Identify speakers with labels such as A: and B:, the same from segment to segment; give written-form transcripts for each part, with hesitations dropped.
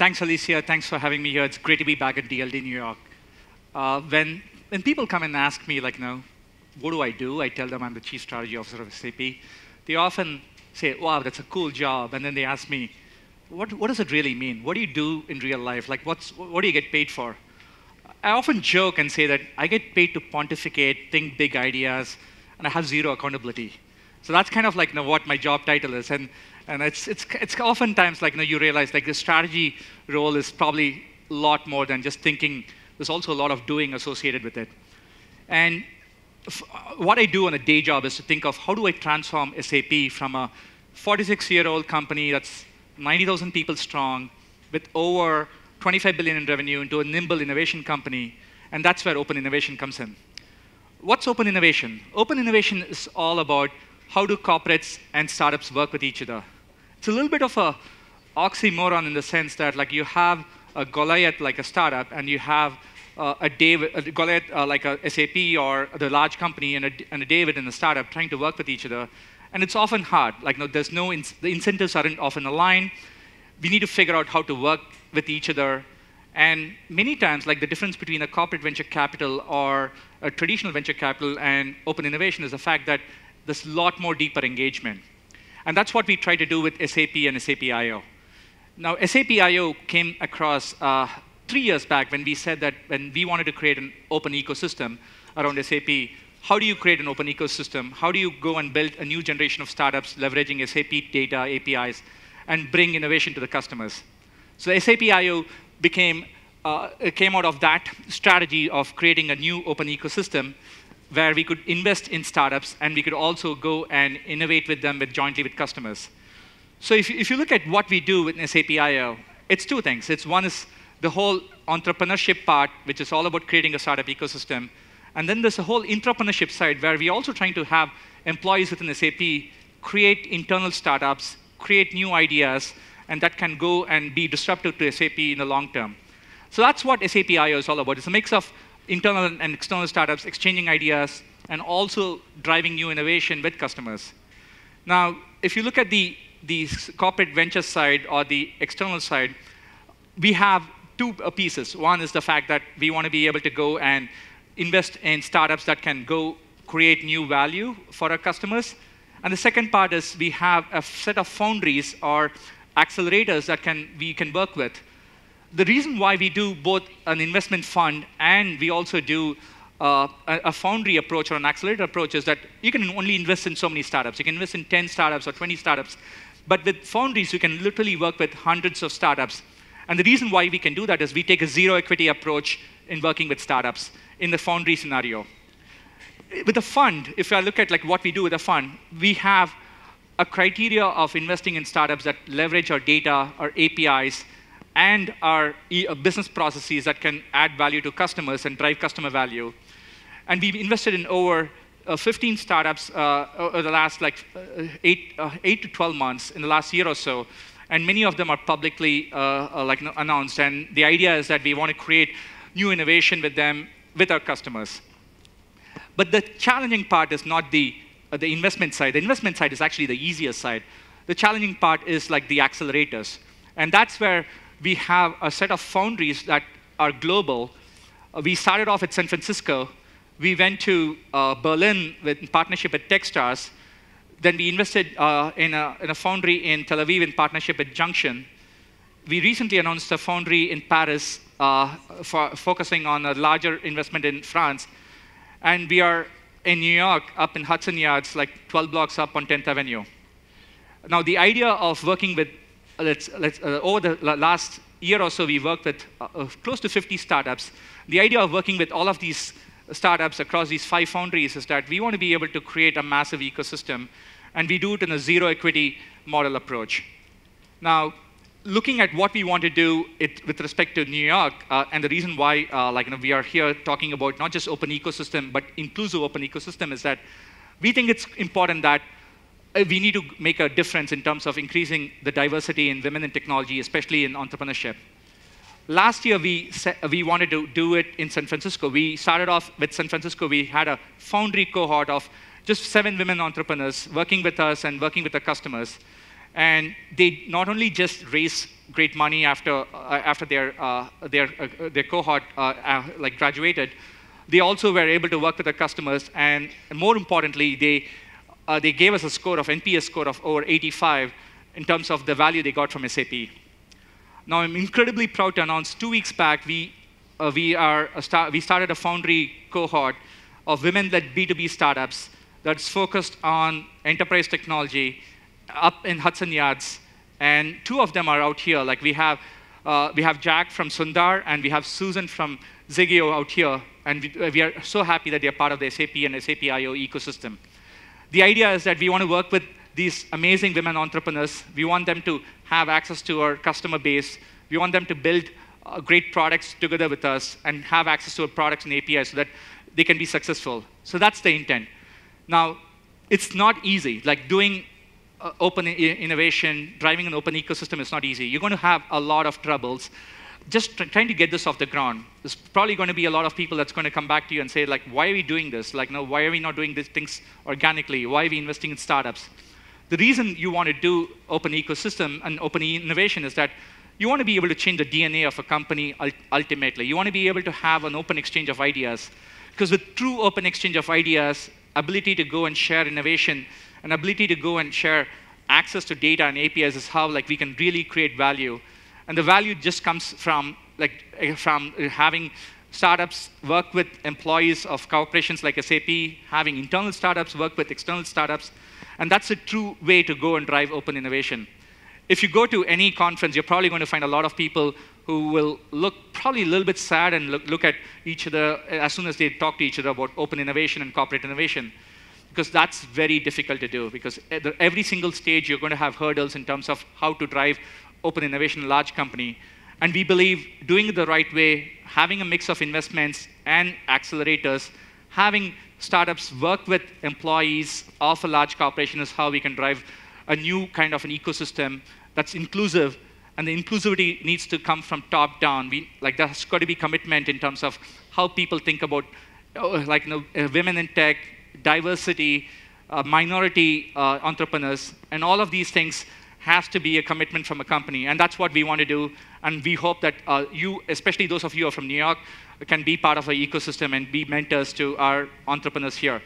A: Thanks, Alicia. Thanks for having me here. It's great to be back at DLD, New York. When people come and ask me, like, what do? I tell them I'm the Chief Strategy Officer of SAP. They often say, wow, that's a cool job. And then they ask me, what does it really mean? What do you do in real life? Like, what do you get paid for? I often joke and say that I get paid to pontificate, think big ideas, and I have zero accountability. So that's kind of like what my job title is. And it's oftentimes like you realize like the strategy role is probably a lot more than just thinking. There's also a lot of doing associated with it. And what I do on a day job is to think of how do I transform SAP from a 46-year-old company that's 90,000 people strong with over 25 billion in revenue into a nimble innovation company. And that's where open innovation comes in. What's open innovation? Open innovation is all about how do corporates and startups work with each other. It's a little bit of a oxymoron in the sense that like you have a Goliath like a startup, and you have a Goliath like a SAP or the large company, and a David in a startup trying to work with each other. And it's often hard. Like there's the incentives aren't often aligned. We need to figure out how to work with each other. And many times, like the difference between a corporate venture capital or a traditional venture capital and open innovation is the fact that there's a lot more deeper engagement. And that's what we try to do with SAP and SAP I/O. Now, SAP I/O came across 3 years back when we said that when we wanted to create an open ecosystem around SAP, how do you create an open ecosystem? How do you go and build a new generation of startups leveraging SAP data, APIs, and bring innovation to the customers? So SAP I/O came out of that strategy of creating a new open ecosystem where we could invest in startups and we could also go and innovate with them jointly with customers. So if you look at what we do with SAP I/O, it's two things. One is the whole entrepreneurship part, which is all about creating a startup ecosystem. And then there's a whole intrapreneurship side where we're also trying to have employees within SAP create internal startups, create new ideas, and that can go and be disruptive to SAP in the long term. So that's what SAP I/O is all about. It's a mix of internal and external startups exchanging ideas and also driving new innovation with customers. Now, if you look at the corporate venture side or the external side, we have two pieces. One is the fact that we want to be able to go and invest in startups that can go create new value for our customers. And the second part is we have a set of foundries or accelerators that we can work with. The reason why we do both an investment fund and we also do a foundry approach or an accelerator approach is that you can only invest in so many startups. You can invest in 10 startups or 20 startups. But with foundries, you can literally work with hundreds of startups. And the reason why we can do that is we take a zero equity approach in working with startups in the foundry scenario. With a fund, if I look at like what we do with a fund, we have a criteria of investing in startups that leverage our data, our APIs, and our business processes that can add value to customers and drive customer value. And we've invested in over 15 startups over the last 8 to 12 months in the last year or so. And many of them are publicly announced. And the idea is that we want to create new innovation with them, with our customers. But the challenging part is not the investment side. The investment side is actually the easiest side. The challenging part is like the accelerators. And that's where we have a set of foundries that are global. We started off at San Francisco. We went to Berlin in partnership with Techstars. Then we invested in a foundry in Tel Aviv in partnership with Junction. We recently announced a foundry in Paris focusing on a larger investment in France. And we are in New York, up in Hudson Yards, like 12 blocks up on 10th Avenue. Now, the idea of working with, over the last year or so, we worked with close to 50 startups. The idea of working with all of these startups across these 5 foundries is that we want to be able to create a massive ecosystem, and we do it in a zero equity model approach. Now, looking at what we want to do with respect to New York, and the reason why we are here talking about not just open ecosystem, but inclusive open ecosystem is that we think it's important that we need to make a difference in terms of increasing the diversity in women in technology, especially in entrepreneurship. Last year, we wanted to do it in San Francisco. We started off with San Francisco. We had a foundry cohort of just 7 women entrepreneurs working with us and working with the customers. And they not only just raised great money after their cohort like graduated. They also were able to work with their customers, and more importantly, they gave us a score of NPS score of over 85 in terms of the value they got from SAP. Now, I'm incredibly proud to announce 2 weeks back, we started a foundry cohort of women-led B2B startups that's focused on enterprise technology up in Hudson Yards. And 2 of them are out here. Like we have Jack from Sundar, and we have Susan from Zigio out here. And we are so happy that they're part of the SAP and SAP IO ecosystem. The idea is that we want to work with these amazing women entrepreneurs. We want them to have access to our customer base. We want them to build great products together with us and have access to our products and APIs so that they can be successful. So that's the intent. Now, it's not easy. Like doing open innovation, driving an open ecosystem is not easy. You're going to have a lot of troubles. Just trying to get this off the ground. There's probably going to be a lot of people that's going to come back to you and say, like, why are we doing this? Like, no, why are we not doing these things organically? Why are we investing in startups? The reason you want to do open ecosystem and open innovation is that you want to be able to change the DNA of a company ultimately. You want to be able to have an open exchange of ideas. Because with true open exchange of ideas, ability to go and share innovation, and ability to go and share access to data and APIs is how we can really create value. And the value just comes from having startups work with employees of corporations like SAP, having internal startups work with external startups. And that's a true way to go and drive open innovation. If you go to any conference, you're probably going to find a lot of people who will look probably a little bit sad and look at each other as soon as they talk to each other about open innovation and corporate innovation. Because that's very difficult to do. Because at every single stage, you're going to have hurdles in terms of how to drive open innovation in a large company. And we believe doing it the right way, having a mix of investments and accelerators, having startups work with employees of a large corporation is how we can drive a new kind of an ecosystem that's inclusive. And the inclusivity needs to come from top down. There's got to be commitment in terms of how people think about women in tech, diversity, minority entrepreneurs, and all of these things has to be a commitment from a company. And that's what we want to do. And we hope that you, especially those of you who are from New York, can be part of our ecosystem and be mentors to our entrepreneurs here.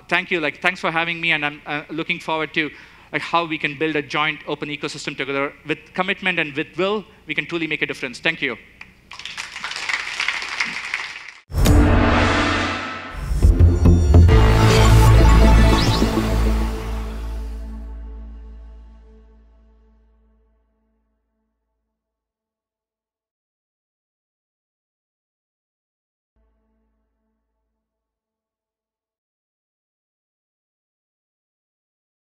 A: Thank you. Thanks for having me. And I'm looking forward to how we can build a joint open ecosystem together. With commitment and with will, we can truly make a difference. Thank you.